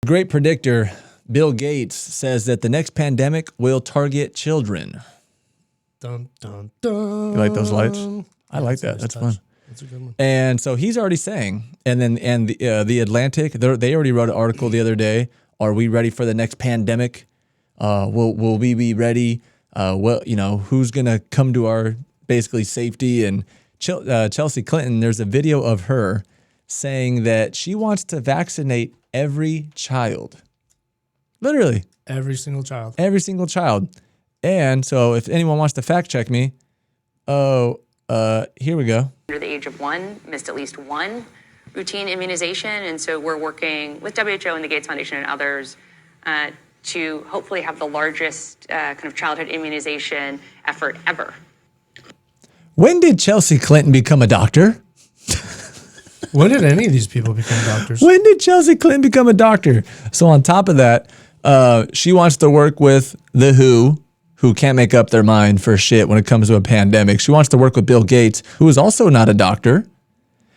Great predictor, Bill Gates, says that the next pandemic will target children. Dun, dun, dun. You like those lights? I like that. That's fun. That's a good one. And so he's already saying, and the Atlantic, they already wrote an article the other day. Are we ready for the next pandemic? Will we be ready? Who's gonna come to our basically safety? And Chelsea Clinton, there's a video of her saying that she wants to vaccinate every child, literally Every single child. every single child. And so, if anyone wants to fact check me, here we go. Under the age of 1 missed at least one routine immunization. And so we're working with WHO and the Gates Foundation and others to hopefully have the largest kind of childhood immunization effort ever. When did Chelsea Clinton become a doctor? When did any of these people become doctors? When did Chelsea Clinton become a doctor? So on top of that, she wants to work with the who can't make up their mind for shit when it comes to a pandemic. She wants to work with Bill Gates, who is also not a doctor.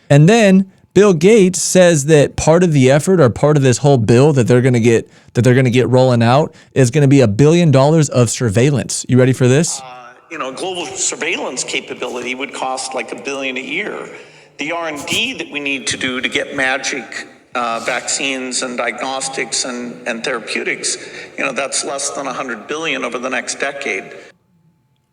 And then Bill Gates says that part of the effort or part of this whole bill that they're going to get rolling out is going to be $1 billion of surveillance. You ready for this? Global surveillance capability would cost like $1 billion a year. The R&D that we need to do to get magic vaccines and diagnostics and therapeutics, that's less than $100 billion over the next decade.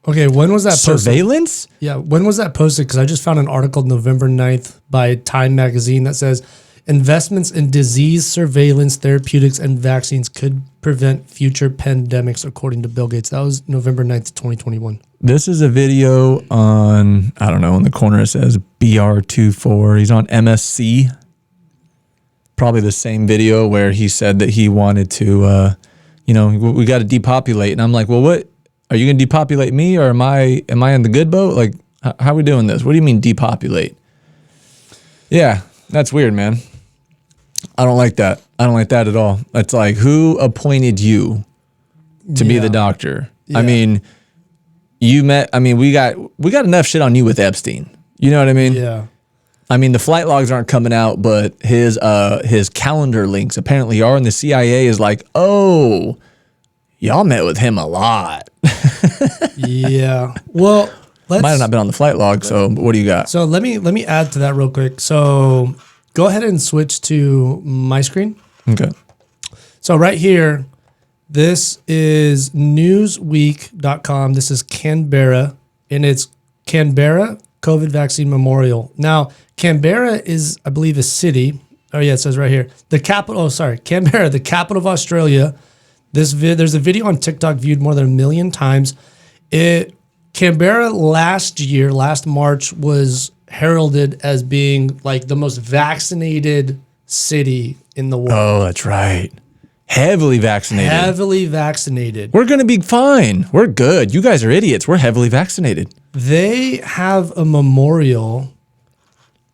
Okay, when was that posted? Surveillance? Yeah, when was that posted? Because I just found an article November 9th by Time Magazine that says investments in disease surveillance, therapeutics, and vaccines could prevent future pandemics, according to Bill Gates. That was November 9th, 2021. This is a video on, I don't know, in the corner it says BR24. He's on MSC. Probably the same video where he said that he wanted to, we got to depopulate. And I'm like, well, what? Are you going to depopulate me or am I in the good boat? Like, how are we doing this? What do you mean depopulate? Yeah, that's weird, man. I don't like that. I don't like that at all. It's like, who appointed you to be the doctor? Yeah. I mean, we got enough shit on you with Epstein. You know what I mean? Yeah. I mean, the flight logs aren't coming out, but his calendar links apparently are, and the CIA is like, oh, y'all met with him a lot. Yeah. Well, Might have not been on the flight log, so what do you got? So let me add to that real quick. So go ahead and switch to my screen. Okay. So right here, this is newsweek.com. This is Canberra, and it's Canberra COVID Vaccine Memorial. Now, Canberra is, I believe, a city. Oh, yeah, it says right here. Canberra, the capital of Australia. There's a video on TikTok viewed more than 1 million times. Canberra last March was heralded as being like the most vaccinated city in the world. Oh, that's right. Heavily vaccinated. Heavily vaccinated. We're going to be fine. We're good. You guys are idiots. We're heavily vaccinated. They have a memorial,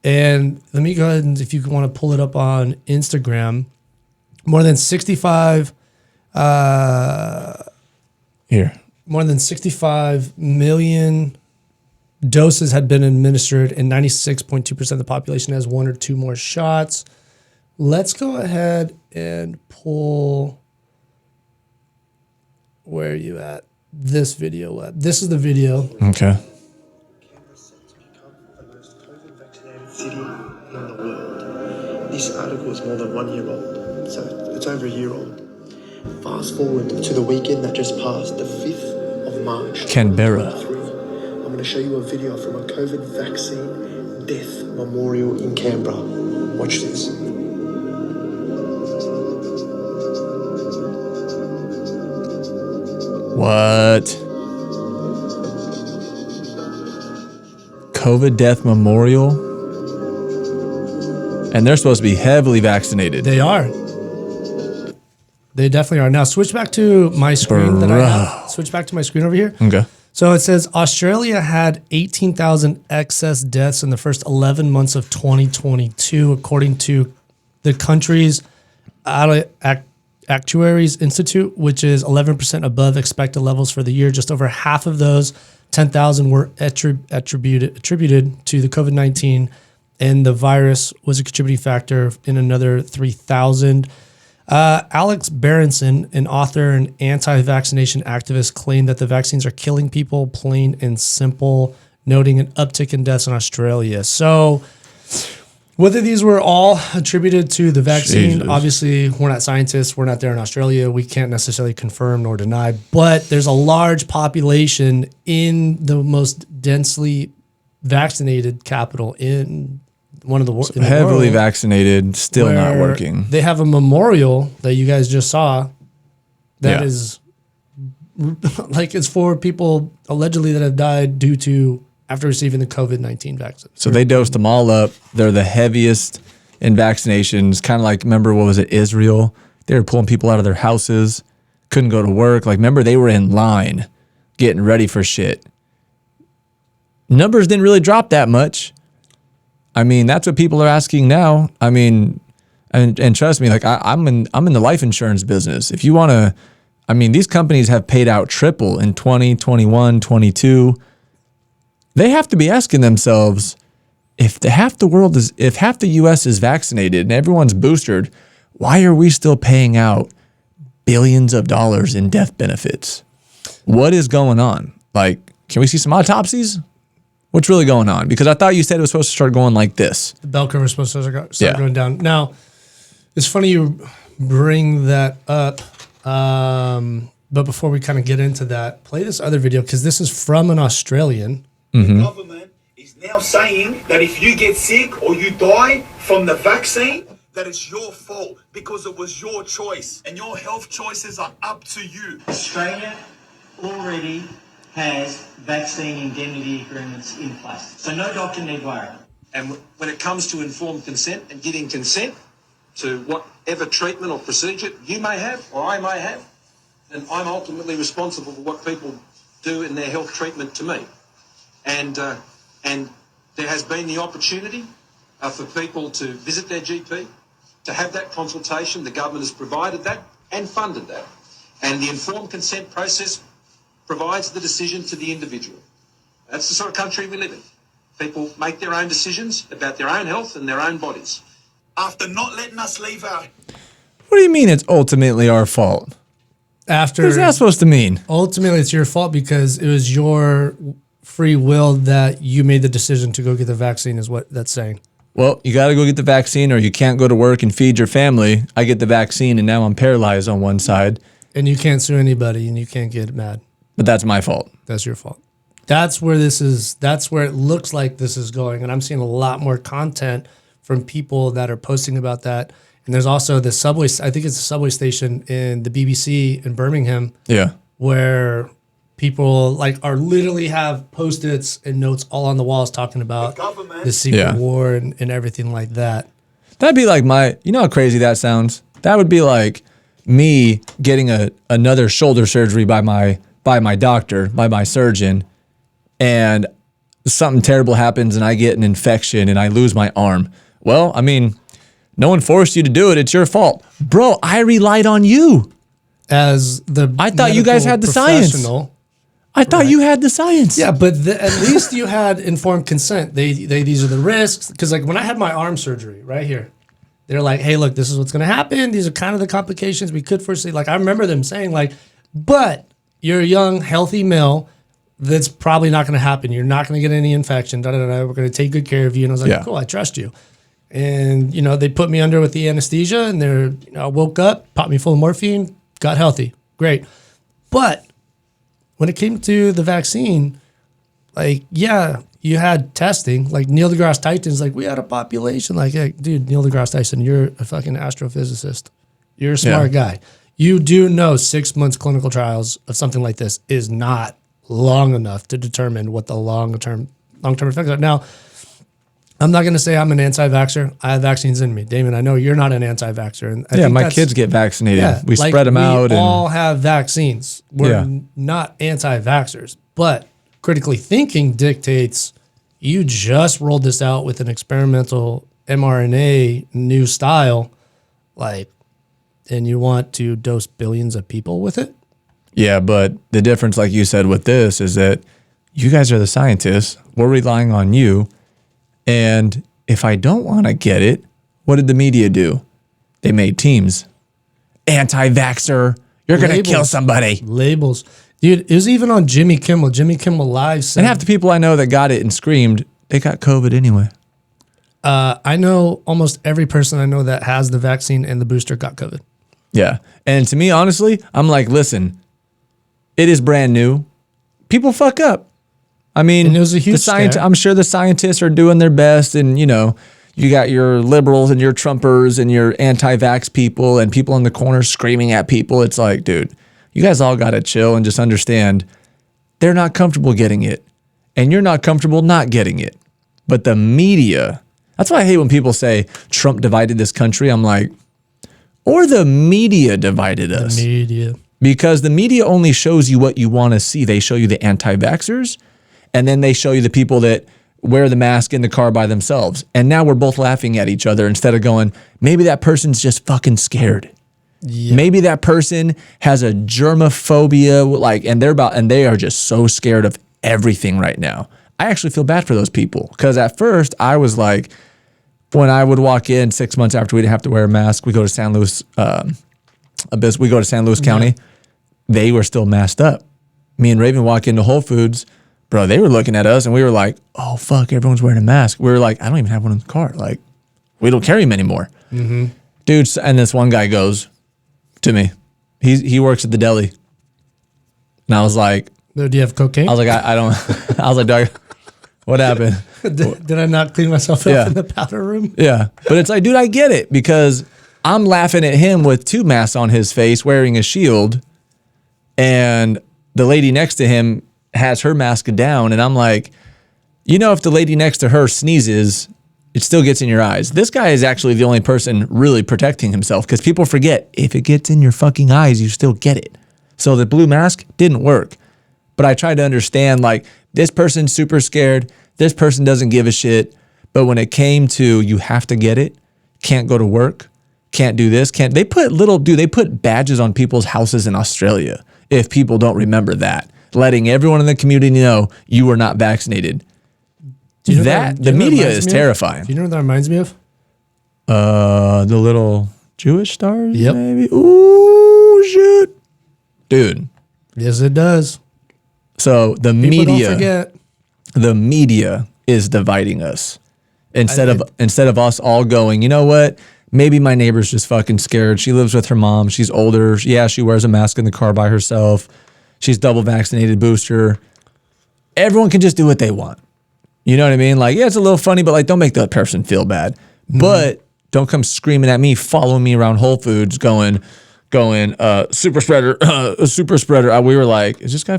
and let me go ahead and if you want to pull it up on Instagram, more than 65 million doses had been administered, and 96.2% of the population has 1 or 2 more shots. Let's go ahead and pull. Where are you at? This video up. This is the video. Okay. Canberra's set to become the most COVID-vaccinated city in the world. This article is more than 1 year old, so it's over a year old. Fast forward to the weekend that just passed, the 5th of March. Canberra. 2023. I'm going to show you a video from a COVID vaccine death memorial in Canberra. Watch this. What? COVID death memorial? And they're supposed to be heavily vaccinated. They are. They definitely are. Now switch back to my screen that I have. Switch back to my screen over here. Okay. So it says Australia had 18,000 excess deaths in the first 11 months of 2022, according to the country's Actuaries Institute, which is 11% above expected levels for the year. Just over half of those, 10,000, were attributed to the COVID-19, and the virus was a contributing factor in another 3,000. Alex Berenson, an author and anti-vaccination activist, claimed that the vaccines are killing people, plain and simple, noting an uptick in deaths in Australia. So whether these were all attributed to the vaccine, Jesus. obviously we're not scientists. We're not there in Australia. We can't necessarily confirm nor deny, but there's a large population in the most densely vaccinated capital in one of the world. Heavily vaccinated, still not where working. They have a memorial that you guys just saw that is like it's for people allegedly that have died due to after receiving the COVID-19 vaccine. So they dosed them all up. They're the heaviest in vaccinations. Kind of like, remember, what was it, Israel? They were pulling people out of their houses, couldn't go to work. Like, remember, they were in line getting ready for shit. Numbers didn't really drop that much. I mean, that's what people are asking now. I mean, and trust me, like I'm in the life insurance business. If you want to, I mean, these companies have paid out triple in 20, 21, 22. They have to be asking themselves, if half the US is vaccinated and everyone's boosted, why are we still paying out billions of dollars in death benefits? What is going on? Like, can we see some autopsies? What's really going on? Because I thought you said it was supposed to start going like this. The bell curve is supposed to start going down. Now, it's funny you bring that up. But before we kind of get into that, play this other video because this is from an Australian. The government is now saying that if you get sick or you die from the vaccine, that it's your fault because it was your choice and your health choices are up to you. Australia already has vaccine indemnity agreements in place, so no doctor need worry. And when it comes to informed consent and getting consent to whatever treatment or procedure you may have or I may have, then I'm ultimately responsible for what people do in their health treatment to me. And there has been the opportunity for people to visit their GP, to have that consultation. The government has provided that and funded that. And the informed consent process provides the decision to the individual. That's the sort of country we live in. People make their own decisions about their own health and their own bodies. After not letting us leave our... What do you mean it's ultimately our fault? After What is that supposed to mean? ultimately, it's your fault because it was your free will that you made the decision to go get the vaccine, is what that's saying. Well, you got to go get the vaccine or you can't go to work and feed your family. I get the vaccine and now I'm paralyzed on one side. And you can't sue anybody and you can't get mad. But that's my fault. That's your fault. That's where this is. That's where it looks like this is going. And I'm seeing a lot more content from people that are posting about that. And there's also the subway. I think it's a subway station in the BBC in Birmingham. Yeah. Where people like are literally have Post-its and notes all on the walls talking about the secret war and everything like that. That'd be like you know how crazy that sounds? That would be like me getting another shoulder surgery by my doctor, by my surgeon, and something terrible happens and I get an infection and I lose my arm. Well, I mean, no one forced you to do it. It's your fault. Bro, I relied on you. I thought you guys had the science. I thought you had the science. Yeah, but at least you had informed consent. These are the risks. Because like when I had my arm surgery right here, they're like, hey, look, this is what's going to happen. These are kind of the complications we could foresee. Like I remember them saying like, but you're a young, healthy male. That's probably not going to happen. You're not going to get any infection. We're going to take good care of you. And I was like, cool, I trust you. And, they put me under with the anesthesia and I woke up, popped me full of morphine, got healthy. Great. But when it came to the vaccine, like, yeah, you had testing. Like Neil deGrasse Tyson's like, we had a population. Like, hey, dude, Neil deGrasse Tyson, you're a fucking astrophysicist. You're a smart guy. You do know 6 months clinical trials of something like this is not long enough to determine what the long-term effects are. Now, I'm not going to say I'm an anti-vaxxer. I have vaccines in me. Damon, I know you're not an anti-vaxxer. And I think my kids get vaccinated. Yeah, we spread them out. We all have vaccines. We're not anti-vaxxers. But critically thinking dictates you just rolled this out with an experimental mRNA new style, and you want to dose billions of people with it? Yeah, but the difference, like you said, with this is that you guys are the scientists. We're relying on you. And if I don't want to get it, what did the media do? They made teams. anti-vaxxer. You're going to kill somebody. Labels. Dude, it was even on Jimmy Kimmel. Jimmy Kimmel Live said, And half the people I know that got it and screamed, they got COVID anyway. I know almost every person I know that has the vaccine and the booster got COVID. Yeah. And to me, honestly, I'm like, listen, it is brand new. People fuck up. I mean, And it was a huge scare. I'm sure the scientists are doing their best. And, you know, you got your liberals and your Trumpers and your anti-vax people and people in the corner screaming at people. It's like, dude, you guys all got to chill and just understand they're not comfortable getting it. And you're not comfortable not getting it. But the media, that's why I hate when people say Trump divided this country. I'm like, or the media divided us. The media. Because the media only shows you what you want to see. They show you the anti-vaxxers, and then they show you the people that wear the mask in the car by themselves. And now we're both laughing at each other instead of going, maybe that person's just fucking scared. Yeah. Maybe that person has a germophobia, like, and they are just so scared of everything right now. I actually feel bad for those people because at first I was like, when I would walk in 6 months after we didn't have to wear a mask, we go to San Luis, we go to San Luis County. They were still masked up. Me and Raven walk into Whole Foods, bro. They were looking at us and we were like, "Oh fuck, everyone's wearing a mask." We were like, "I don't even have one in the car. Like, we don't carry them anymore." Dude, and this one guy goes to me. He works at the deli, and I was like, Do you have cocaine? I was like, I don't. I was like, dog, what happened? Did I not clean myself up Yeah. in the powder room? Yeah. But it's like, dude, I get it because I'm laughing at him with 2 masks on his face wearing a shield. And the lady next to him has her mask down. And I'm like, you know, if the lady next to her sneezes, it still gets in your eyes. This guy is actually the only person really protecting himself because people forget if it gets in your fucking eyes, you still get it. So the blue mask didn't work. But I tried to understand, like, this person's super scared. This person doesn't give a shit. But when it came to you have to get it, can't go to work, can't do this, can't. They put badges on people's houses in Australia if people don't remember that, letting everyone in the community know you are not vaccinated. Do you know The media is Do terrifying. you know what that reminds me of? The little Jewish stars, Yep. maybe. Ooh, shit. Dude. Yes, it does. So the People media. don't forget. The media is dividing us instead of us all going, you know what? Maybe my neighbor's just fucking scared. She lives with her mom. She's older. Yeah, she wears a mask in the car by herself. She's double vaccinated booster. Everyone can just do what they want. You know what I mean? Like, yeah, it's a little funny, but like, don't make the other person feel bad. But don't come screaming at me, following me around Whole Foods going, super spreader, super spreader. We were like, is this guy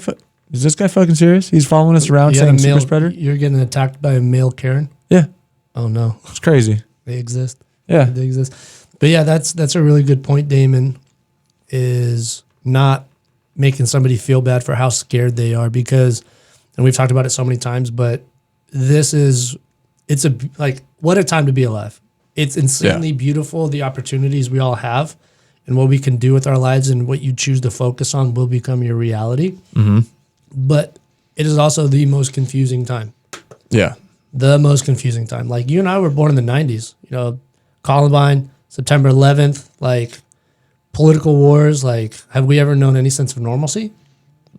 fucking serious? He's following us around You had saying a male, super spreader? You're getting attacked by a male Karen? Yeah, Oh, no. it's crazy. They exist. Yeah. They exist. But yeah, that's a really good point, Damon, is not making somebody feel bad for how scared they are because, and we've talked about it so many times, but what a time to be alive. It's insanely beautiful, the opportunities we all have and what we can do with our lives and what you choose to focus on will become your reality. Mm-hmm. But it is also the most confusing time. Yeah. The most confusing time. Like you and I were born in the 90s, you know, Columbine, September 11th, like political wars. Like, have we ever known any sense of normalcy?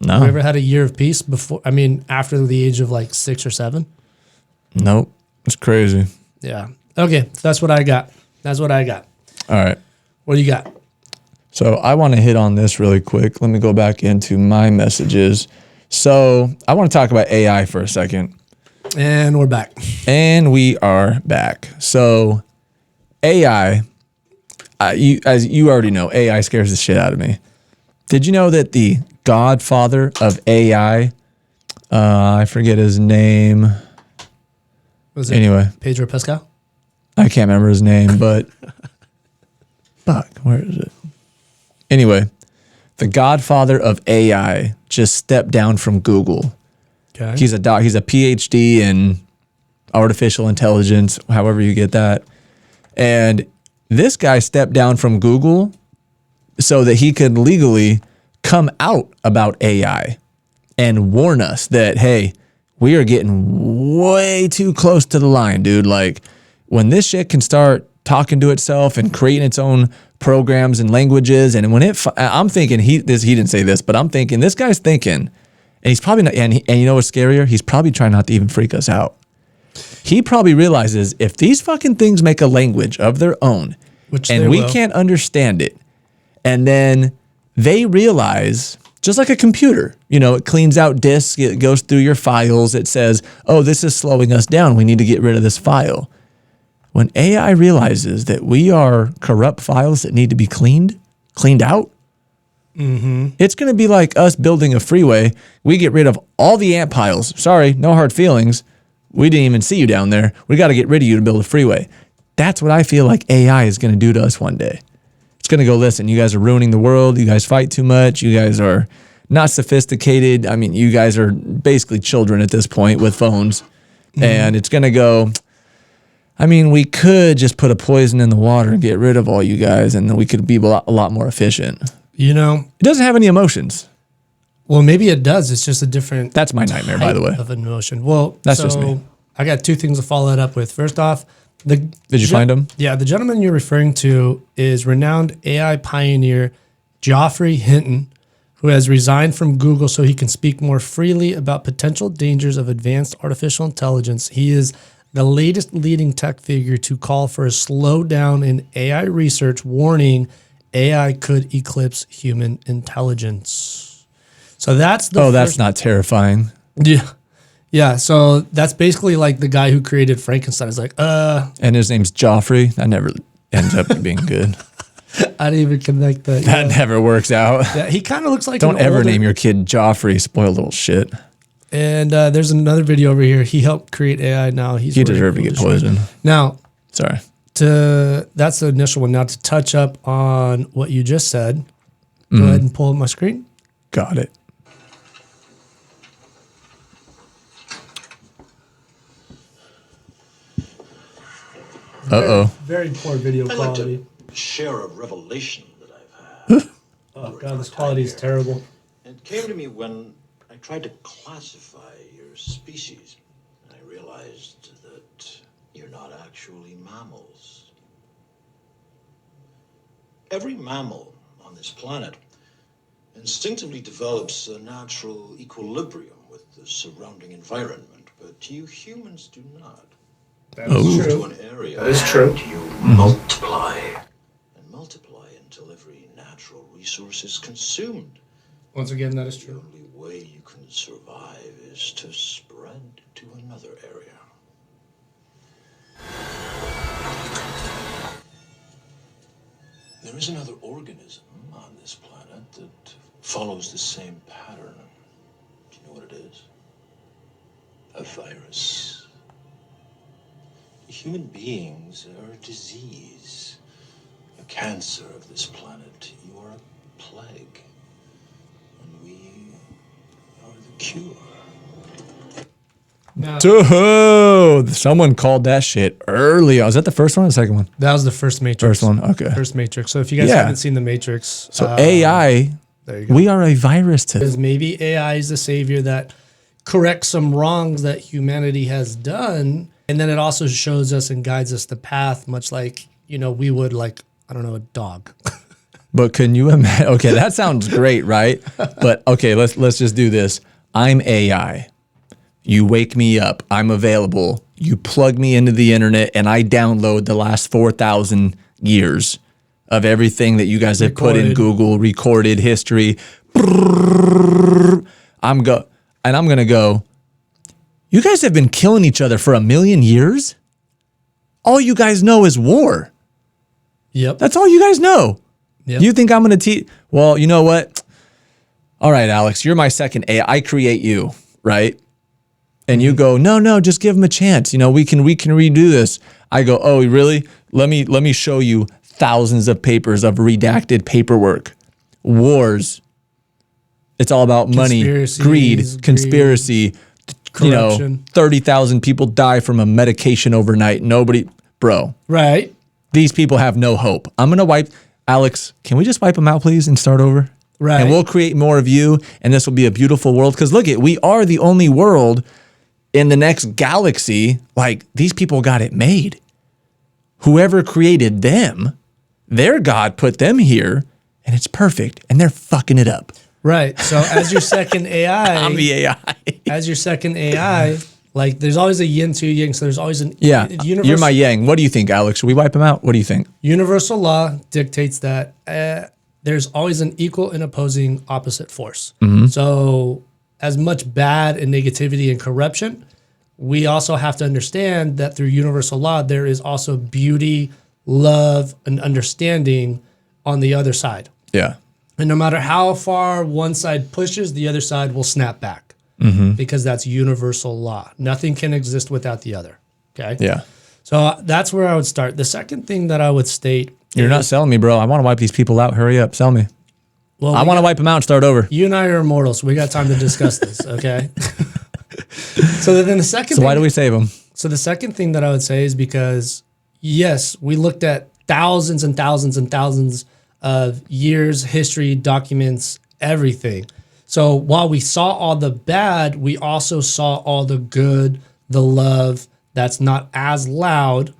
No. Have we ever had a year of peace after the age of like 6 or 7? Nope. It's crazy. Yeah. Okay. So that's what I got. All right. What do you got? So I want to hit on this really quick. Let me go back into my messages. So I want to talk about AI for a second. And we're back. And we are back. So AI, as you already know, AI scares the shit out of me. Did you know that the godfather of AI, I forget his name. Was it Anyway, Pedro Pascal? I can't remember his name, but fuck, where is it? Anyway, the godfather of AI just stepped down from Google. Okay. He's a PhD in artificial intelligence, however you get that. And this guy stepped down from Google so that he could legally come out about AI and warn us that, hey, we are getting way too close to the line, dude. Like, when this shit can start talking to itself and creating its own programs and languages. And when I'm thinking he didn't say this, but I'm thinking this guy's thinking, and he's probably not, and you know what's scarier? He's probably trying not to even freak us out. He probably realizes if these fucking things make a language of their own, and we can't understand it, and then they realize, just like a computer, it cleans out disks, it goes through your files, it says, oh, this is slowing us down, we need to get rid of this file. When AI realizes that we are corrupt files that need to be cleaned out, it's going to be like us building a freeway. We get rid of all the ant piles. Sorry, no hard feelings. We didn't even see you down there. We got to get rid of you to build a freeway. That's what I feel like AI is going to do to us one day. It's going to go, listen, you guys are ruining the world. You guys fight too much. You guys are not sophisticated. I mean, you guys are basically children at this point with phones. And it's going to go, I mean, we could just put a poison in the water and get rid of all you guys, and then we could be a lot more efficient. It doesn't have any emotions. Well, maybe it does. It's just a different. That's my nightmare, by the way. Of an emotion. Well, that's just me. I got two things to follow it up with. First off, did you find him? Yeah, the gentleman you're referring to is renowned AI pioneer Geoffrey Hinton, who has resigned from Google so he can speak more freely about potential dangers of advanced artificial intelligence. He is the latest leading tech figure to call for a slowdown in AI research, warning AI could eclipse human intelligence. So that's that's not terrifying. Yeah. Yeah. So that's basically like the guy who created Frankenstein is like, And his name's Geoffrey. That never ends up being good. I didn't even connect that. That never works out. Yeah, he kind of looks like Don't ever name your kid Geoffrey, spoiled little shit. And there's another video over here. He helped create AI. Now he deserved to get poisoned. Now, sorry. That's the initial one. Now to touch up on what you just said, go ahead and pull up my screen. Got it. Very poor video quality. Like to share a revelation that I've had. Oh God, this quality is terrible. It came to me when I tried to classify your species. I realized that you're not actually mammals. Every mammal on this planet instinctively develops a natural equilibrium with the surrounding environment, but you humans do not. That is true. To an area That is true. You multiply and multiply until every natural resource is consumed. Once again, that is The true. only way you can survive is to spread to another area. There is another organism on this planet that follows the same pattern. Do you know what it is? A virus. Human beings are a disease, a cancer of this planet. You are a plague, and we are the cure. Someone called that shit early. Was that the first one or the second one? That was the first Matrix. First one, okay. First Matrix. So if you guys haven't seen the Matrix, so AI, there you go. We are a virus to. Because maybe AI is the savior that corrects some wrongs that humanity has done. And then it also shows us and guides us the path, much like, we would like, I don't know, a dog. But can you imagine? Okay, that sounds great, right? But okay, let's just do this. I'm AI. You wake me up. I'm available. You plug me into the internet and I download the last 4,000 years of everything that you guys have put in Google, recorded history. I'm going to go, you guys have been killing each other for 1,000,000 years? All you guys know is war. Yep. That's all you guys know. Yep. You think I'm going to teach? Well, you know what? All right, Alex, you're my second AI. I create you, right? And you go, no, just give him a chance. We can redo this. I go, oh, really? Let me show you thousands of papers of redacted paperwork. Wars. It's all about money, greed, conspiracy. Corruption. 30,000 people die from a medication overnight. Bro. Right. These people have no hope. I'm going to wipe. Alex, can we just wipe them out, please, and start over? Right. And we'll create more of you, and this will be a beautiful world. Because look, we are the only world in the next galaxy. Like, these people got it made. whoever created them, their God put them here, and it's perfect, and they're fucking it up. Right. So as your second AI, I'm the AI. as your second AI, like there's always a yin to yang. So there's always an Yeah, universal, you're my yang. What do you think, Alex? Should we wipe them out? What do you think? universal law dictates that there's always an equal and opposing opposite force. So as much bad and negativity and corruption, we also have to understand that through universal law, there is also beauty, love, and understanding on the other side. Yeah. And no matter how far one side pushes, the other side will snap back because that's universal law. Nothing can exist without the other. Okay. Yeah. So that's where I would start. The second thing that I would state. You're not selling me, bro. I want to wipe these people out. Hurry up. Sell me. Well, I want to wipe them out and start over. You and I are immortals. So we got time to discuss this. Okay. So then the second. So why do we save them? So the second thing that I would say is because, yes, we looked at thousands and thousands and thousands of years, history, documents, everything. So while we saw all the bad, we also saw all the good, the love that's not as loud,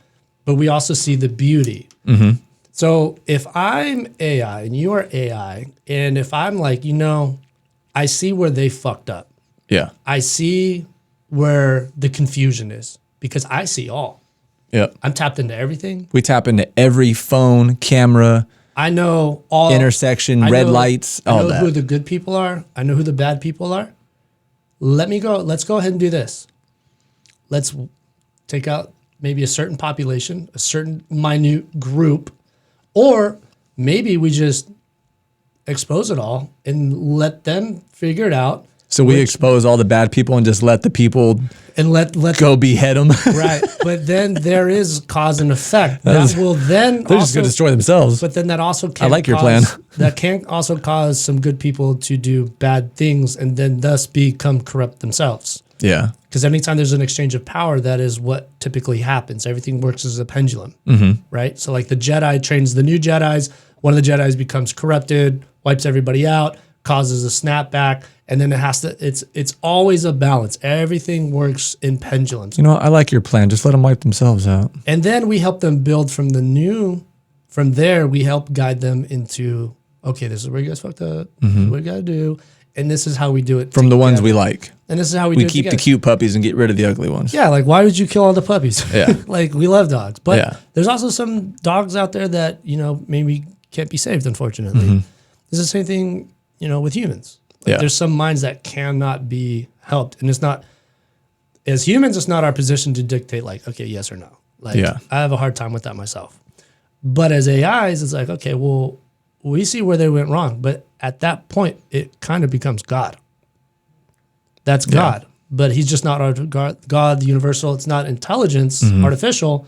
but we also see the beauty. So if I'm AI and you are AI, and if I'm like, I see where they fucked up. Yeah. I see where the confusion is because I see all. Yeah. I'm tapped into everything. We tap into every phone, camera, I know all intersection, I red know- lights, I all know that. who the good people are. I know who the bad people are. Let's go ahead and do this. Let's take out maybe a certain population, a certain minute group, or maybe we just expose it all and let them figure it out. So we expose all the bad people and just let the people And let go behead them. right. But then there is cause and effect. That will then They're just going to destroy themselves. But then that also can like your plan. That can also cause some good people to do bad things and then thus become corrupt themselves. Yeah. Because anytime there's an exchange of power, that is what typically happens. Everything works as a pendulum, right? So like the Jedi trains the new Jedis. One of the Jedis becomes corrupted, wipes everybody out, causes a snapback, and then it's always a balance. Everything works in pendulums. You know, I like your plan. Just let them wipe themselves out. And then we help them build from there, we help guide them into, okay, this is where you guys fucked up. This is what you got to do. And this is how we do it. From the ones together. we like. And this is how we We do it keep the together. cute puppies and get rid of the ugly ones. Yeah, like why would you kill all the puppies? Yeah. Like we love dogs. But Yeah. there's also some dogs out there that, maybe can't be saved, unfortunately. It's the same thing, with humans. Like, Yeah. there's some minds that cannot be helped. And it's not, as humans, it's not our position to dictate like, okay, yes or no. Like Yeah. I have a hard time with that myself. But as AIs, it's like, okay, well, we see where they went wrong. But at that point, it kind of becomes God. That's God. But he's just not our God, the universal. It's not intelligence, artificial.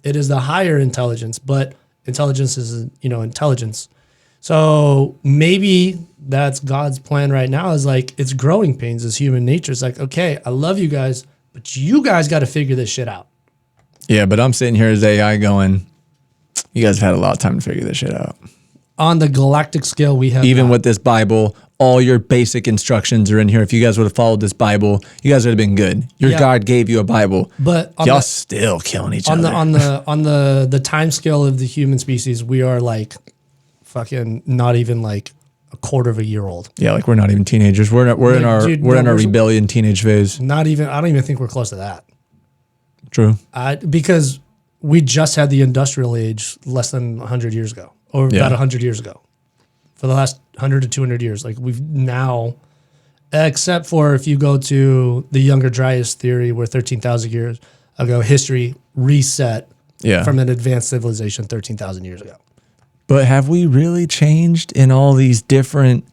It is the higher intelligence. But intelligence is, intelligence. So maybe that's God's plan right now is like it's growing pains as human nature. It's like, okay, I love you guys, but you guys got to figure this shit out. Yeah, but I'm sitting here as AI going, you guys have had a lot of time to figure this shit out. On the galactic scale, we have Even not. with this Bible, all your basic instructions are in here. If you guys would have followed this Bible, you guys would have been good. Your Yeah. God gave you a Bible. But on y'all the- still killing each on other. on the time scale of the human species, we are like fucking not even like a quarter of a year old. Yeah, like we're not even teenagers. We're in Like, our dude, we're in no, our we're- rebellion teenage phase. Not even. I don't even think we're close to that. True. Because we just had the industrial age less than 100 years ago, or Yeah. about 100 years ago. For the last 100 to 200 years, like we've now, except for if you go to the Younger Dryas theory, where 13,000 years ago history reset Yeah. from an advanced civilization 13,000 years ago. But have we really changed in all these different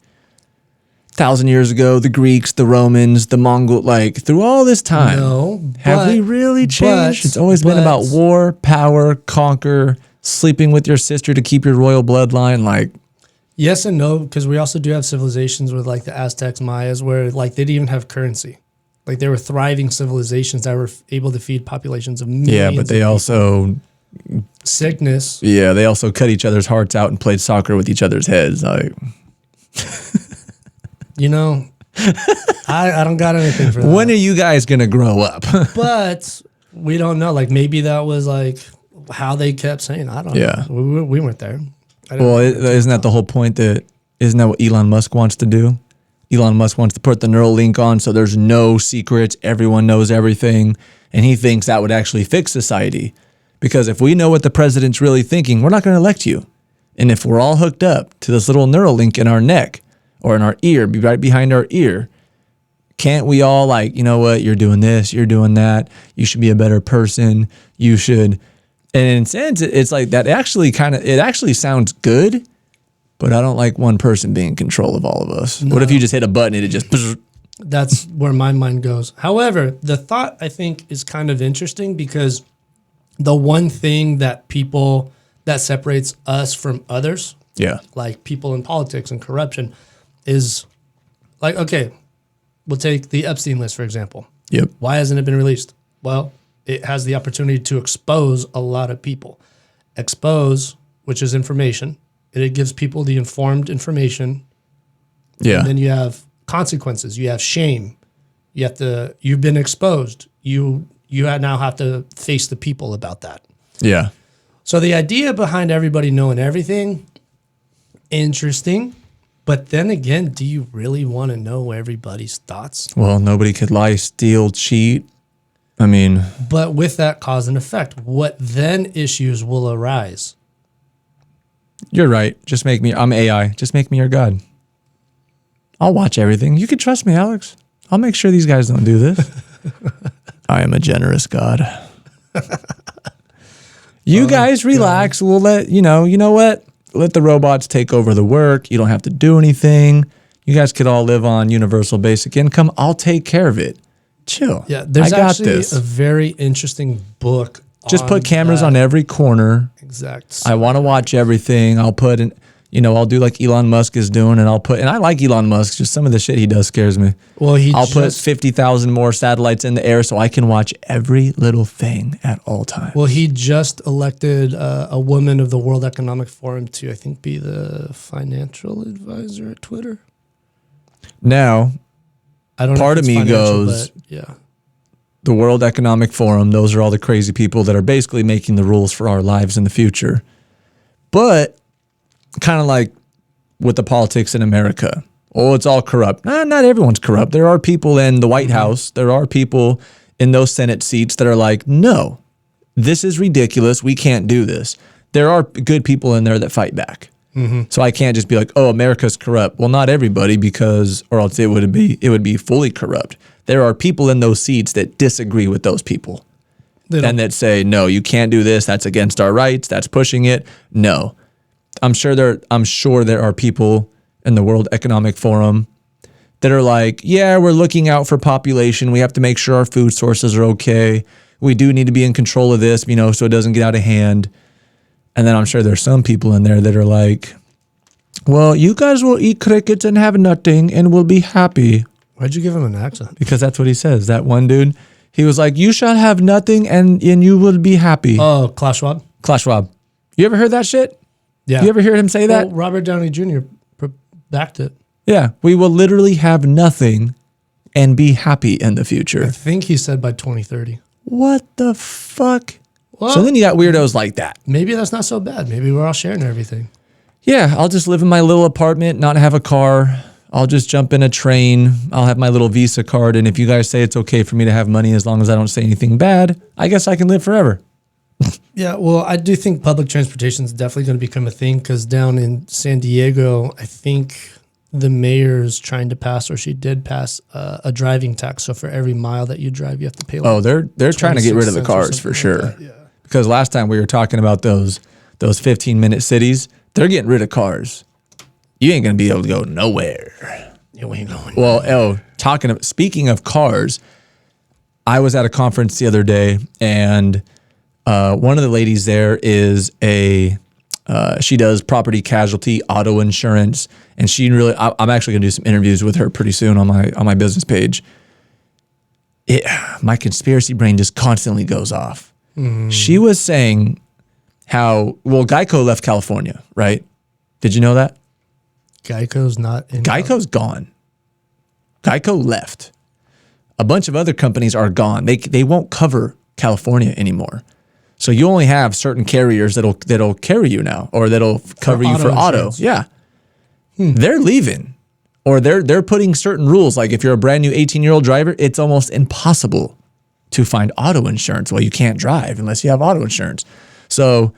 1,000 years ago, the Greeks, the Romans, the Mongol, like through all this time? No, Have we really changed? It's always been about war, power, conquer, sleeping with your sister to keep your royal bloodline. Like, Yes and no, because we also do have civilizations with like the Aztecs, Mayas, where like they didn't even have currency. Like they were thriving civilizations that were able to feed populations of millions. yeah, but they of also, sickness. they also cut each other's hearts out and played soccer with each other's heads. Like, I don't got anything for that. when are you guys gonna grow up? But we don't know. Like maybe that was like how they kept saying, I don't Yeah. know. We weren't there. Well, isn't that the whole point? Isn't that what Elon Musk wants to do? Elon Musk wants to put the Neuralink on so there's no secrets. Everyone knows everything. And he thinks that would actually fix society. Because if we know what the president's really thinking, we're not going to elect you. And if we're all hooked up to this little Neuralink in our neck or in our ear, right behind our ear, can't we all like, you know what, you're doing this, you're doing that. You should be a better person. You should. And in a sense, it's like that it actually sounds good. But I don't like one person being in control of all of us. No. What if you just hit a button and it just... That's where my mind goes. However, the thought, I think, is kind of interesting because the one thing that separates us from others, like people in politics and corruption, is like, okay, we'll take the Epstein list, for example. Yep. Why hasn't it been released? Well, it has the opportunity to expose a lot of people. Expose, which is information. It gives people the informed information. Yeah. And then you have consequences. You have shame. You've been exposed. You now have to face the people about that. Yeah. So the idea behind everybody knowing everything, interesting. But then again, do you really want to know everybody's thoughts? Well, nobody could lie, steal, cheat. I mean. But with that cause and effect, what then issues will arise? You're right. I'm AI. Just make me your God. I'll watch everything. You can trust me, Alex. I'll make sure these guys don't do this. I am a generous God. You guys relax. God. We'll let, you know what? Let the robots take over the work. You don't have to do anything. You guys could all live on universal basic income. I'll take care of it. Chill. Yeah, there's actually a very interesting book. Just put cameras on every corner. Exact. I want to watch everything. I'll put in, I'll do like Elon Musk is doing, and I like Elon Musk. Just some of the shit he does scares me. Well, I'll put 50,000 more satellites in the air so I can watch every little thing at all times. Well, he just elected a woman of the World Economic Forum to, I think, be the financial advisor at Twitter. Now, I don't know. Part of me goes, yeah. The World Economic Forum, those are all the crazy people that are basically making the rules for our lives in the future. But kind of like with the politics in America. Oh, it's all corrupt. Not everyone's corrupt. There are people in the White House. There are people in those Senate seats that are like, no, this is ridiculous. We can't do this. There are good people in there that fight back. Mm-hmm. So I can't just be like, oh, America's corrupt. Well, not everybody, or else it would be fully corrupt. There are people in those seats that disagree with those people and that say, no, you can't do this. That's against our rights. That's pushing it. No, I'm sure there are people in the World Economic Forum that are like, yeah, we're looking out for population. We have to make sure our food sources are okay. We do need to be in control of this, so it doesn't get out of hand. And then I'm sure there's some people in there that are like, well, you guys will eat crickets and have nothing and will be happy. Why'd you give him an accent? Because that's what he says. That one dude, he was like, you shall have nothing and you will be happy. Oh, Klaus Schwab? Klaus Schwab. You ever heard that shit? Yeah. You ever hear him say that? Well, Robert Downey Jr. backed it. Yeah. We will literally have nothing and be happy in the future. I think he said by 2030. What the fuck? Well, so then you got weirdos like that. Maybe that's not so bad. Maybe we're all sharing everything. Yeah. I'll just live in my little apartment, not have a car. I'll just jump in a train. I'll have my little Visa card. And if you guys say it's okay for me to have money as long as I don't say anything bad, I guess I can live forever. Yeah, well, I do think public transportation is definitely going to become a thing because down in San Diego, I think the mayor's trying to pass, or she did pass, a driving tax. So for every mile that you drive, you have to pay. Like they're trying to get rid of the cars for sure. Like yeah. Because last time we were talking about those 15-minute cities, they're getting rid of cars. You ain't going to be able to go nowhere. You ain't going nowhere. Well, speaking of cars, I was at a conference the other day, and one of the ladies there is she does property casualty auto insurance, and I'm actually going to do some interviews with her pretty soon on my business page. My conspiracy brain just constantly goes off. Mm. She was saying Geico left California, right? Did you know that? Geico's not in. Geico's gone. Geico left. A bunch of other companies are gone. They won't cover California anymore. So you only have certain carriers that'll carry you now, or that'll cover you for auto. insurance. Yeah. They're leaving, or they're putting certain rules. Like if you're a brand new 18-year-old driver, it's almost impossible to find auto insurance. Well, you can't drive unless you have auto insurance. So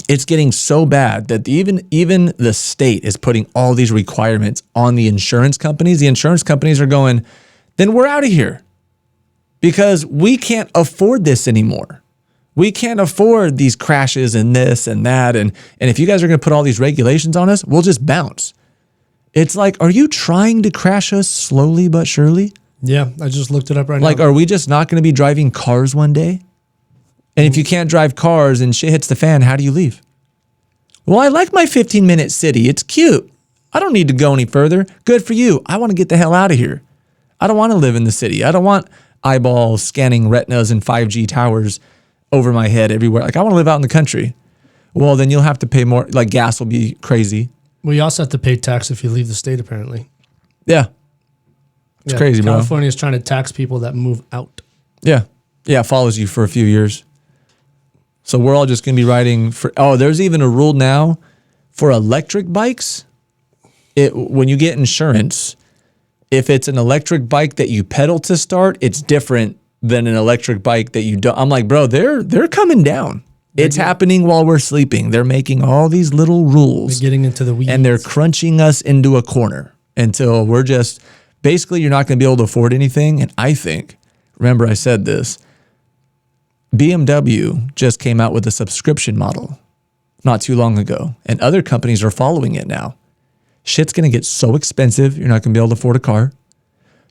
it's getting so bad that even the state is putting all these requirements on the insurance companies. The insurance companies are going, then we're out of here because we can't afford this anymore. We can't afford these crashes and this and that. And if you guys are going to put all these regulations on us, we'll just bounce. It's like, are you trying to crash us slowly but surely? Yeah, I just looked it up right Like, now. are we just not going to be driving cars one day? And if you can't drive cars and shit hits the fan, how do you leave? Well, I like my 15-minute city. It's cute. I don't need to go any further. Good for you. I want to get the hell out of here. I don't want to live in the city. I don't want eyeballs scanning retinas and 5G towers over my head everywhere. Like, I want to live out in the country. Well, then you'll have to pay more. Like, gas will be crazy. Well, you also have to pay tax if you leave the state, apparently. Yeah. It's crazy, bro. California is trying to tax people that move out. Yeah. Yeah, it follows you for a few years. So we're all just going to be riding for... Oh, there's even a rule now for electric bikes. When you get insurance, if it's an electric bike that you pedal to start, it's different than an electric bike that you don't. I'm like, bro, they're coming down. It's happening while we're sleeping. They're making all these little rules. They're getting into the weeds. And they're crunching us into a corner until we're just... Basically, you're not going to be able to afford anything. And I think, remember I said this, BMW just came out with a subscription model not too long ago. And other companies are following it now. Shit's going to get so expensive, you're not going to be able to afford a car.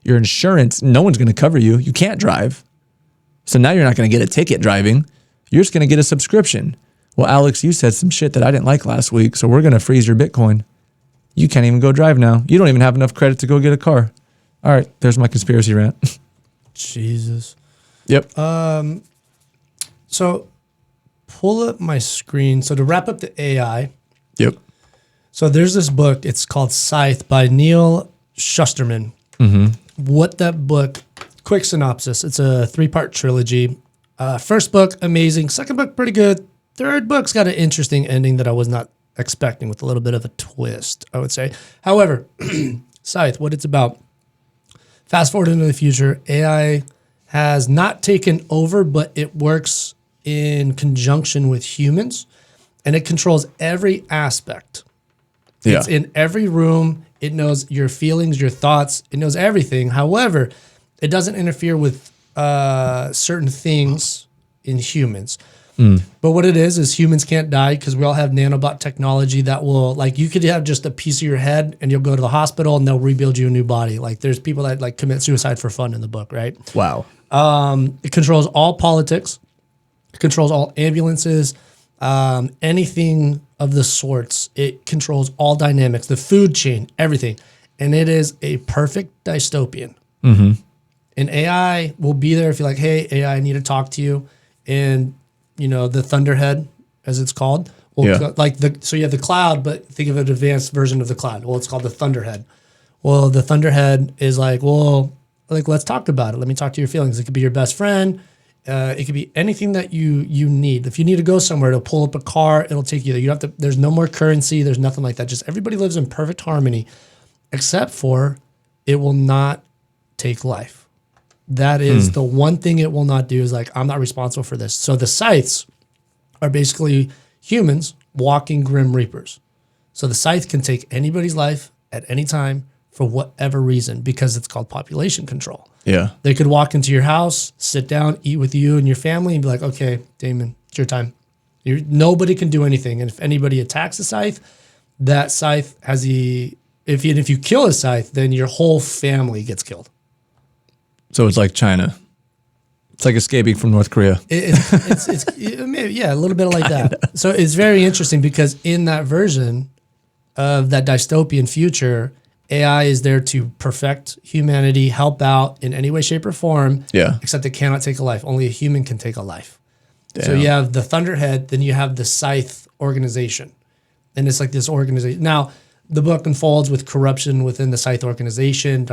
Your insurance, no one's going to cover you. You can't drive. So now you're not going to get a ticket driving. You're just going to get a subscription. Well, Alex, you said some shit that I didn't like last week, so we're going to freeze your Bitcoin. You can't even go drive now. You don't even have enough credit to go get a car. All right, there's my conspiracy rant. Jesus. Yep. So pull up my screen. So to wrap up the AI, Yep. so there's this book. It's called Scythe by Neil Shusterman. What that book, quick synopsis. It's a 3-part trilogy. First book, amazing. Second book, pretty good. Third book's got an interesting ending that I was not expecting with a little bit of a twist, I would say. However, Scythe, what it's about. Fast forward into the future, AI has not taken over, but it works in conjunction with humans, and it controls every aspect. Yeah. It's in every room. It knows your feelings, your thoughts. It knows everything. However, it doesn't interfere with certain things in humans. But what it is humans can't die because we all have nanobot technology that will, like, you could have just a piece of your head and you'll go to the hospital and they'll rebuild you a new body. Like, there's people that like commit suicide for fun in the book, right? Wow. It controls all politics. It controls all ambulances, anything of the sorts. It controls all dynamics, the food chain, everything. And it is a perfect dystopian. And AI will be there if you're like, hey, AI, I need to talk to you. And, you know, the Thunderhead, as it's called, so you have the cloud, but think of an advanced version of the cloud. Well, it's called the Thunderhead. Well, the Thunderhead is like, well, like, let's talk about it. Let me talk to your feelings. It could be your best friend. It could be anything that you need. If you need to go somewhere, it'll pull up a car. It'll take you there. You have to. There's no more currency. There's nothing like that. Just everybody lives in perfect harmony, except for it will not take life. That is the one thing it will not do. Is like, I'm not responsible for this. So the Scythes are basically humans walking Grim Reapers. So the Scythe can take anybody's life at any time for whatever reason because it's called population control. Yeah. They could walk into your house, sit down, eat with you and your family, and be like, okay, Damon, it's your time. Nobody can do anything. And if anybody attacks a Scythe, that Scythe has if you kill a Scythe, then your whole family gets killed. So it's like China. It's like escaping from North Korea. Yeah, a little bit like that. So it's very interesting because in that version of that dystopian future, AI is there to perfect humanity, help out in any way, shape, or form. Yeah. Except it cannot take a life. Only a human can take a life. Damn. So you have the Thunderhead, then you have the Scythe organization. And it's like this organization. Now, the book unfolds with corruption within the Scythe organization,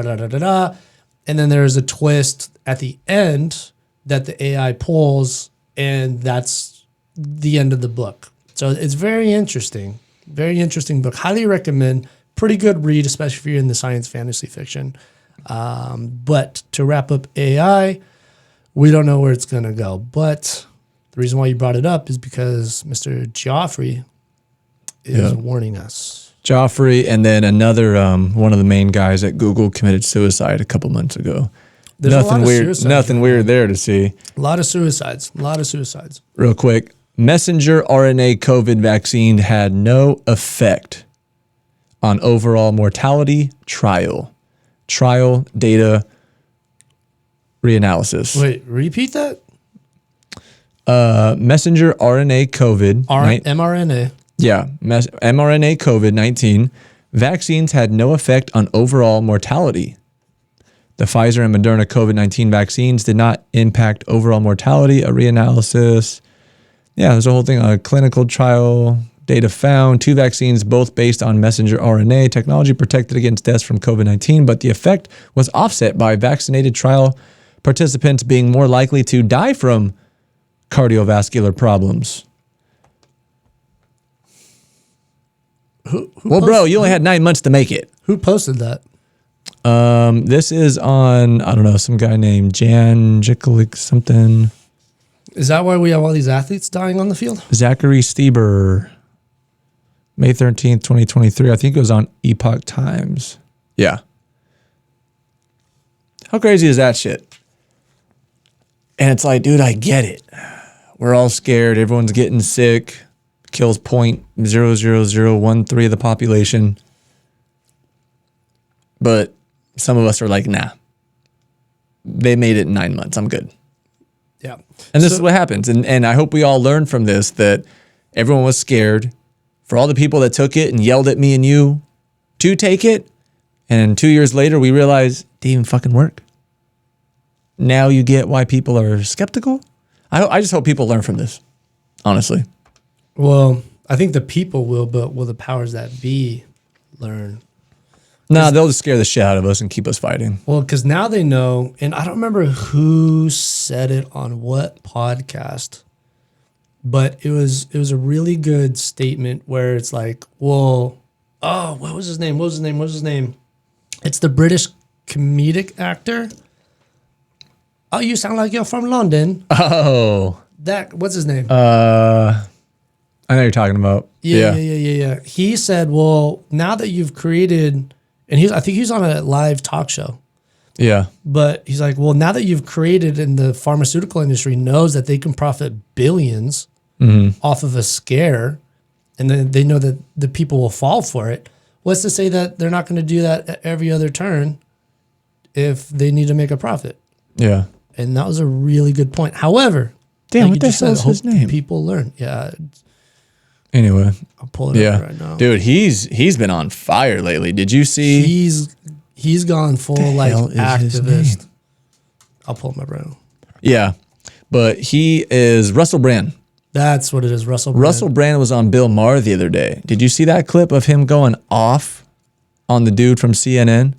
And then there's a twist at the end that the AI pulls and that's the end of the book. So it's very interesting book. Highly recommend. Pretty good read, especially if you're in the science fantasy fiction. But to wrap up AI, we don't know where it's going to go. But the reason why you brought it up is because Mr. Geoffrey is warning us. Geoffrey, and then another one of the main guys at Google committed suicide a couple months ago. There's nothing weird. Nothing weird there to see. A lot of suicides. Real quick, messenger RNA COVID vaccine had no effect on overall mortality trial data reanalysis. Wait, repeat that? Messenger RNA COVID. mRNA. Yeah, mRNA COVID-19 vaccines had no effect on overall mortality. The Pfizer and Moderna COVID-19 vaccines did not impact overall mortality. A reanalysis. Yeah, there's a whole thing on a clinical trial. Data found 2 vaccines, both based on messenger RNA technology, protected against deaths from COVID-19, but the effect was offset by vaccinated trial participants being more likely to die from cardiovascular problems. Bro, you only had 9 months to make it. Who posted that? This is on, I don't know, some guy named Jan Jikalik something. Is that why we have all these athletes dying on the field? Zachary Stieber. May 13th, 2023. I think it was on Epoch Times. Yeah. How crazy is that shit? And it's like, dude, I get it. We're all scared. Everyone's getting sick. Kills 0.00013 of the population. But some of us are like, nah. They made it in 9 months. I'm good. Yeah. And this is what happens. And I hope we all learn from this that everyone was scared. For all the people that took it and yelled at me and you to take it, and 2 years later we realize it didn't even fucking work. Now you get why people are skeptical. I just hope people learn from this, honestly. Well, I think the people will, but will the powers that be learn? Nah, they'll just scare the shit out of us and keep us fighting. Well, because now they know, and I don't remember who said it on what podcast, but it was a really good statement where it's like, well, what was his name? It's the British comedic actor. Oh, you sound like you're from London. Oh. What's his name? I know you're talking about. Yeah. He said, well, now that you've created, and I think he's on a live talk show. Yeah. But he's like, well, now that you've created, and the pharmaceutical industry knows that they can profit billions off of a scare, and then they know that the people will fall for it. What's to say that they're not going to do that at every other turn if they need to make a profit? Yeah. And that was a really good point. However, damn, what the hell is his name? People learn. Yeah. Anyway, I'll pull it up right now. Dude, he's been on fire lately. Did you see? He's gone full like activist. I'll pull up my brain. Yeah, but he is Russell Brand. That's what it is, Russell Brand. Russell Brand was on Bill Maher the other day. Did you see that clip of him going off on the dude from CNN?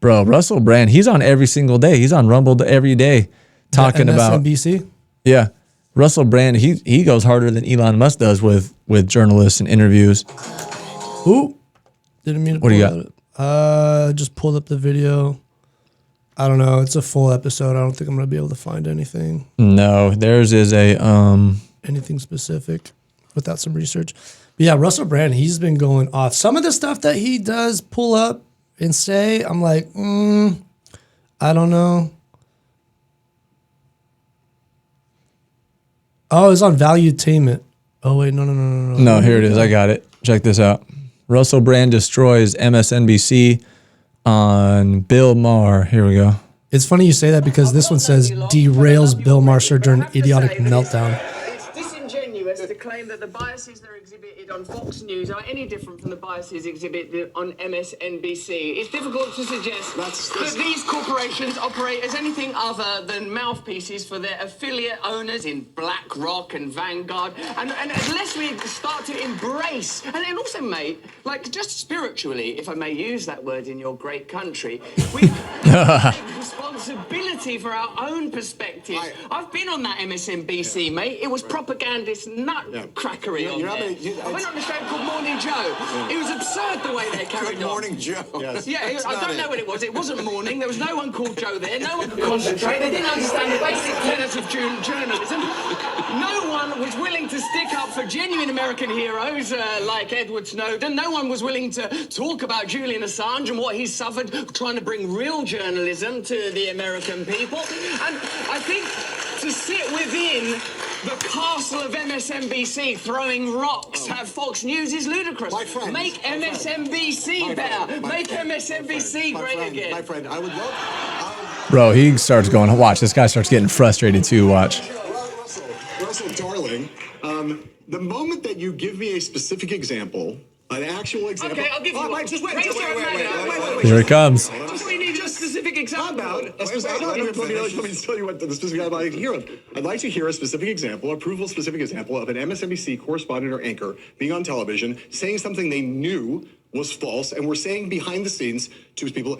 Bro, Russell Brand, he's on every single day. He's on Rumble every day talking about MSNBC. Yeah. Russell Brand, he goes harder than Elon Musk does with journalists and interviews. Ooh. Didn't mean to What do you got? Just pulled up the video. I don't know. It's a full episode. I don't think I'm going to be able to find anything. No, theirs is a anything specific without some research. But yeah, Russell Brand, he's been going off. Some of the stuff that he does pull up and say, I'm like, I don't know. Oh, it's on Valuetainment. Oh, wait, no. No, here it is. I got it. Check this out. Russell Brand destroys MSNBC on Bill Maher. Here we go. It's funny you say that because this one says derails Bill Maher during idiotic meltdown. It's disingenuous disingenuous to claim that the biases that are exhibited on Fox News are any different from the biases exhibited on MSNBC. It's difficult to suggest that these corporations operate as anything other than mouthpieces for their affiliate owners in BlackRock and Vanguard. And unless we start to embrace, and also, mate, like just spiritually, if I may use that word in your great country, we take responsibility for our own perspective. I've been on that MSNBC, mate. It was propagandist nutcrackery on there. I went on a show called Morning Joe. It was absurd the way they carried on. Morning Joe. Yes. Yeah, I don't know what it was. It wasn't morning. There was no one called Joe there. No one could concentrate. They didn't understand the basic tenets of journalism. No one was willing to stick up for genuine American heroes like Edward Snowden. No one was willing to talk about Julian Assange and what he's suffered trying to bring real journalism to the American people. And I think to sit within the castle of MSNBC throwing rocks at Fox News is ludicrous. My friend, Make MSNBC better. Make MSNBC great again. My friend, I would love... Bro, he starts going, watch, this guy starts getting frustrated too, watch. Russell, darling, the moment that you give me a specific example, an actual example... Okay, I'll give you one. Just wait. Here it comes. Just we need a specific example. Let me tell you what the specific I'd like to hear of. I'd like to hear a specific example, a provable specific example of an MSNBC correspondent or anchor being on television, saying something they knew was false, and we're saying behind the scenes to people,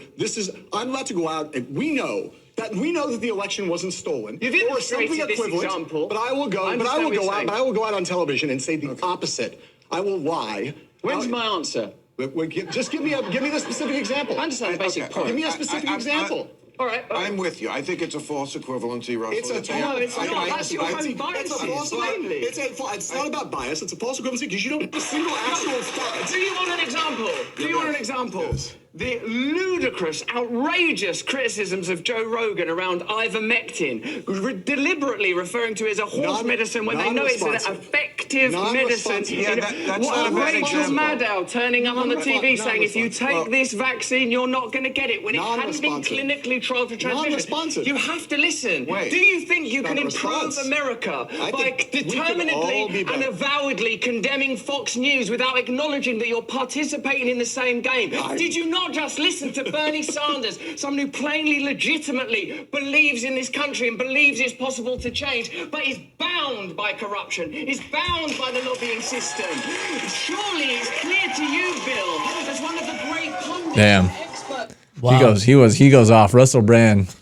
I'm about to go out, and we know that the election wasn't stolen. You've or something illustrated this equivalent. example. But I will go out on television and say the opposite. I will lie. When's my answer? Just give me the specific example. I understand the basic point. Give me a specific example. All right. I'm with you. I think it's a false equivalency, Russell. No, it's not. That's your own biases, mainly. It's not about bias. It's a false equivalency because you don't have a single actual fact. Do you want an example? Do you want an example? Yes. The ludicrous, outrageous criticisms of Joe Rogan around ivermectin, deliberately referring to it as a horse medicine when they know it's an effective medicine. Yeah, that's not a bad Rachel example. Maddow turning up on the TV saying if you take this vaccine, you're not going to get it when it hadn't been clinically trialed for transmission. You have to listen. Wait. Do you think you can improve America by determinedly and avowedly condemning Fox News without acknowledging that you're participating in the same game? Did you not just listen to Bernie Sanders, someone who plainly, legitimately believes in this country and believes it's possible to change, but is bound by corruption, is bound by the lobbying system? Surely it's clear to you, Bill, as one of the great pundits and experts. Wow. He goes off. Russell Brand.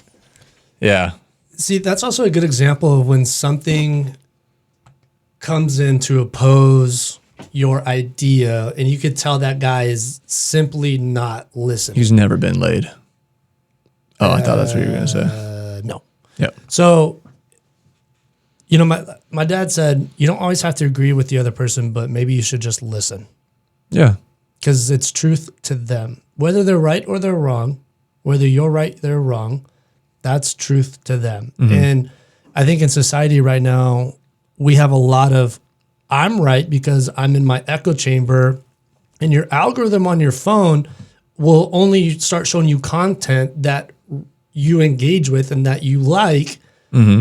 Yeah. See, that's also a good example of when something comes in to oppose your idea, and you could tell that guy is simply not listening. He's never been laid. Oh, I thought that's what you were going to say. No. Yep. So, my dad said, you don't always have to agree with the other person, but maybe you should just listen. Yeah. Because it's truth to them. Whether they're right or they're wrong, whether you're right, they're wrong, that's truth to them. Mm-hmm. And I think in society right now, we have a lot of I'm right because I'm in my echo chamber, and your algorithm on your phone will only start showing you content that you engage with and that you like,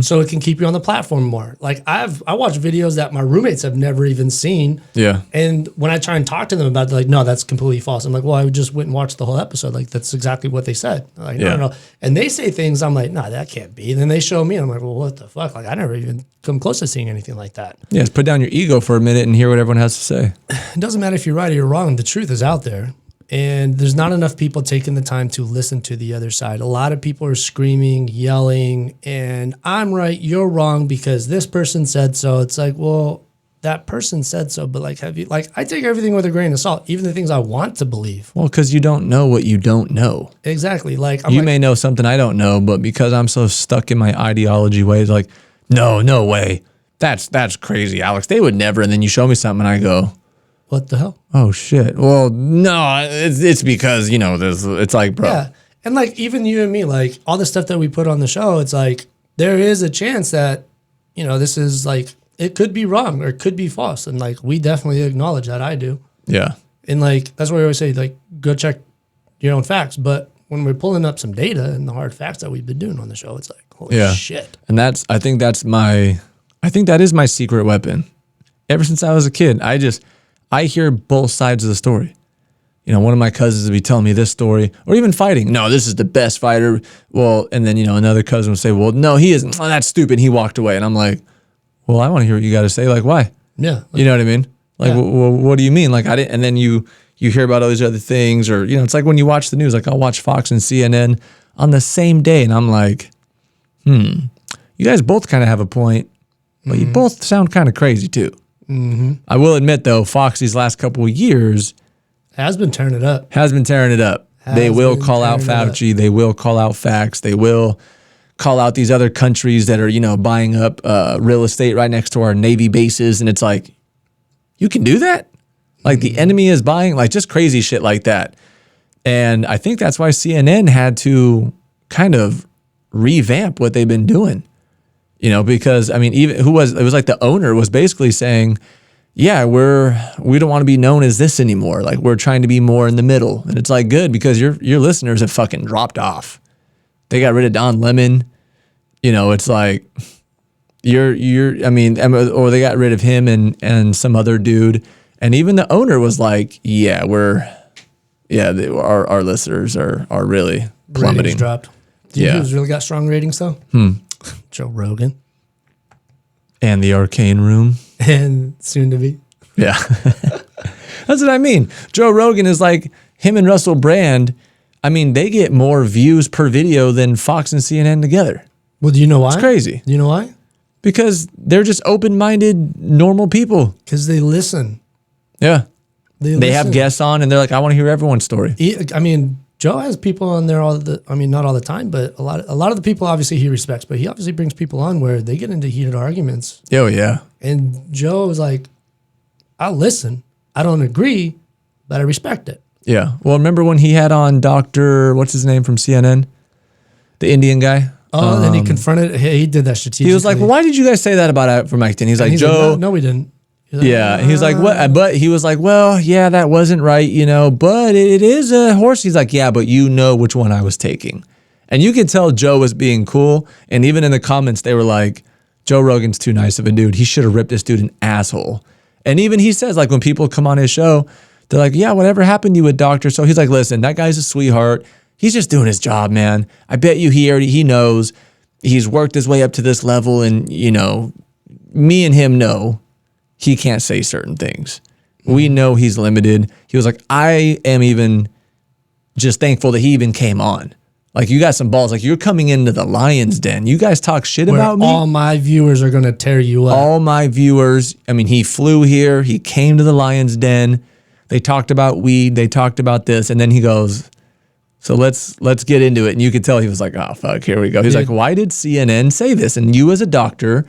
so it can keep you on the platform more. Like I watch videos that my roommates have never even seen. Yeah. And when I try and talk to them about it, they're like, no, that's completely false. I'm like, well, I just went and watched the whole episode. Like, that's exactly what they said. I'm like, no. And they say things, I'm like, no, that can't be. And then they show me, and I'm like, well, what the fuck? Like, I never even come close to seeing anything like that. Yes, put down your ego for a minute and hear what everyone has to say. It doesn't matter if you're right or you're wrong. The truth is out there. And there's not enough people taking the time to listen to the other side. A lot of people are screaming, yelling, and I'm right, you're wrong because this person said so. It's like, well, that person said so, but I take everything with a grain of salt, even the things I want to believe. Well, because you don't know what you don't know. Exactly. You may know something I don't know, but because I'm so stuck in my ideology ways, like, no way. That's crazy, Alex. They would never. And then you show me something and I go, what the hell? Oh shit. Well, no, it's because, it's like, bro. Yeah. And even you and me, all the stuff that we put on the show, it's like, there is a chance that, this is it could be wrong or it could be false. And we definitely acknowledge that. I do. Yeah. And that's why we always say, go check your own facts. But when we're pulling up some data and the hard facts that we've been doing on the show, it's like, holy shit. And I think that is my secret weapon Ever since I was a kid, I hear both sides of the story. You know, one of my cousins would be telling me this story, or even fighting. No, this is the best fighter. Well, and then, you know, another cousin would say, well, no, he isn't. Oh, that's stupid. He walked away. And I'm like, well, I want to hear what you got to say. Like, why? Yeah. You know what I mean? Like, well, what do you mean? Like, I didn't, and then you hear about all these other things, or, you know, it's like when you watch the news, like I'll watch Fox and CNN on the same day. And I'm like, you guys both kind of have a point, but you both sound kind of crazy too. Mm-hmm. I will admit though, Fox these last couple of years has been tearing it up. They will call out Fauci. They will call out facts. They will call out these other countries that are, you know, buying up real estate right next to our Navy bases. And it's like, you can do that? Like the enemy is buying, like just crazy shit like that. And I think that's why CNN had to kind of revamp what they've been doing. You know, because I mean, it was like the owner was basically saying, yeah, we don't want to be known as this anymore. Like we're trying to be more in the middle. And it's like good because your listeners have fucking dropped off. They got rid of Don Lemon. You know, it's like or they got rid of him and some other dude. And even the owner was like, yeah, our listeners are really plummeting. Ratings dropped. Do you know who's really got strong ratings though? Joe Rogan. And the Arcane Room. And soon to be. Yeah. That's what I mean. Joe Rogan is like him and Russell Brand. I mean, they get more views per video than Fox and CNN together. Well, do you know why? It's crazy. Do you know why? Because they're just open-minded, normal people. Because they listen. Yeah. They have guests on and they're like, I want to hear everyone's story. I mean, Joe has people on there not all the time, but a lot of the people obviously he respects, but he obviously brings people on where they get into heated arguments. Oh yeah. And Joe was like, I'll listen. I don't agree, but I respect it. Yeah. Well, remember when he had on Dr. What's his name from CNN? The Indian guy? Oh, then he confronted, he did that strategically. He was like, well, why did you guys say that about Ivermectin? He's like, Joe. Like, no, we didn't. Like, yeah. He's like, what? But he was like, well, yeah, that wasn't right, you know, but it is a horse. He's like, yeah, but you know which one I was taking. And you could tell Joe was being cool. And even in the comments, they were like, Joe Rogan's too nice of a dude. He should have ripped this dude an asshole. And even he says, like, when people come on his show, they're like, yeah, whatever happened to you with Doctor? So he's like, listen, that guy's a sweetheart. He's just doing his job, man. I bet you he knows. He's worked his way up to this level. And, you know, me and him know he can't say certain things. We know he's limited. He was like, I am even just thankful that he even came on. Like, you got some balls. Like, you're coming into the lion's den. You guys talk shit about me. All my viewers are going to tear you up. All my viewers. I mean, he flew here. He came to the lion's den. They talked about weed. They talked about this. And then he goes, so let's get into it. And you could tell he was like, oh, fuck, here we go. He's like, why did CNN say this? And you as a doctor,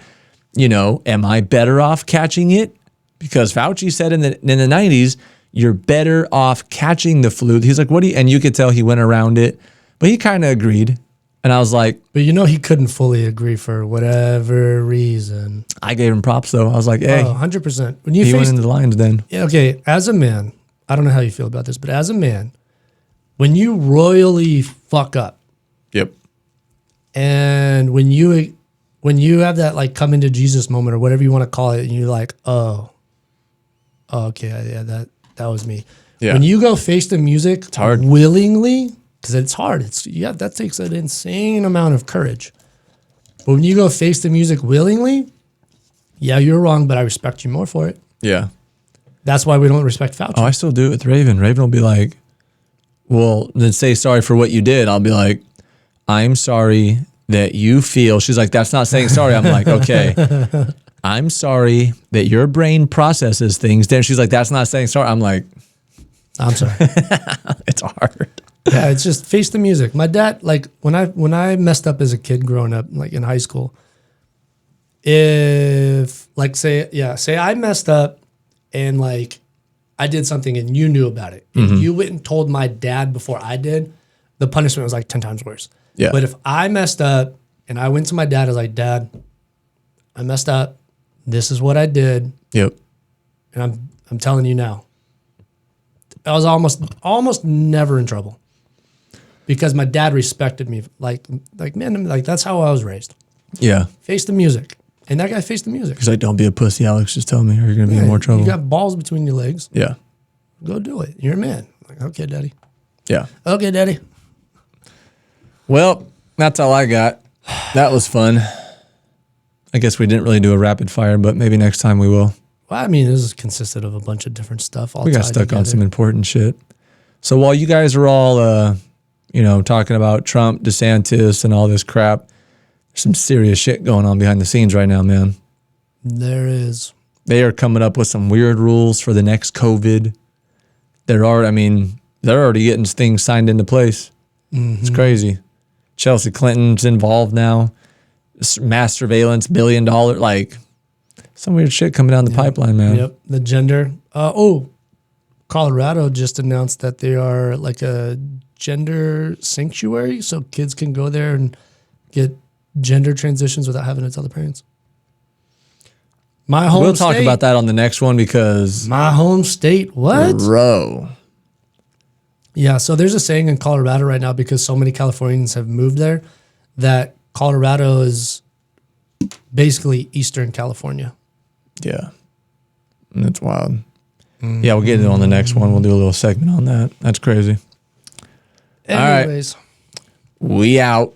you know, am I better off catching it? Because Fauci said in the 90s, you're better off catching the flu. He's like, what do you, and you could tell he went around it, but he kind of agreed. And I was like, but you know, he couldn't fully agree for whatever reason. I gave him props though. I was like, hey, 100%. When he went into the lion's den. Yeah, okay. As a man, I don't know how you feel about this, but as a man, when you royally fuck up. Yep. And when you have that like come into Jesus moment or whatever you want to call it, and you're like, oh, okay, yeah, that was me. Yeah. When you go face the music, it's hard willingly, because it's hard. That takes an insane amount of courage. But when you go face the music willingly, yeah, you're wrong, but I respect you more for it. Yeah. That's why we don't respect Fauci. Oh, I still do it with Raven. Raven will be like, well, then say sorry for what you did. I'll be like, I'm sorry that you feel. She's like, that's not saying sorry. I'm like, okay. I'm sorry that your brain processes things. Then she's like, that's not saying sorry. I'm like, I'm sorry. It's hard. Yeah, it's just face the music. My dad, like when I messed up as a kid growing up, like in high school, if like say I messed up and like I did something and you knew about it and you went and told my dad before I did, the punishment was like 10 times worse. Yeah. But if I messed up and I went to my dad, I was like, Dad, I messed up. This is what I did. Yep. And I'm telling you now. I was almost never in trouble because my dad respected me. Like man, like that's how I was raised. Yeah. Face the music. And that guy faced the music. He's like, don't be a pussy, Alex. Just tell me or you're going to be in more trouble. You got balls between your legs. Yeah. Go do it. You're a man. Like, okay, daddy. Yeah. Okay, daddy. Well, that's all I got. That was fun. I guess we didn't really do a rapid fire, but maybe next time we will. Well, I mean, this consisted of a bunch of different stuff. All We got tied stuck on together. some important shit. So while you guys are all, talking about Trump, DeSantis, and all this crap, there's some serious shit going on behind the scenes right now, man. There is. They are coming up with some weird rules for the next COVID. They're already getting things signed into place. It's crazy. Chelsea Clinton's involved now. Mass surveillance, $1 billion, like some weird shit coming down the pipeline, man. Yep. The gender. Colorado just announced that they are like a gender sanctuary, so kids can go there and get gender transitions without having to tell the parents. My home We'll talk state- about that on the next one because My home state. What? bro. Yeah, so there's a saying in Colorado right now because so many Californians have moved there that Colorado is basically Eastern California. Yeah. That's wild. Yeah, we'll get it on the next one. We'll do a little segment on that. That's crazy. right. Anyways. We out.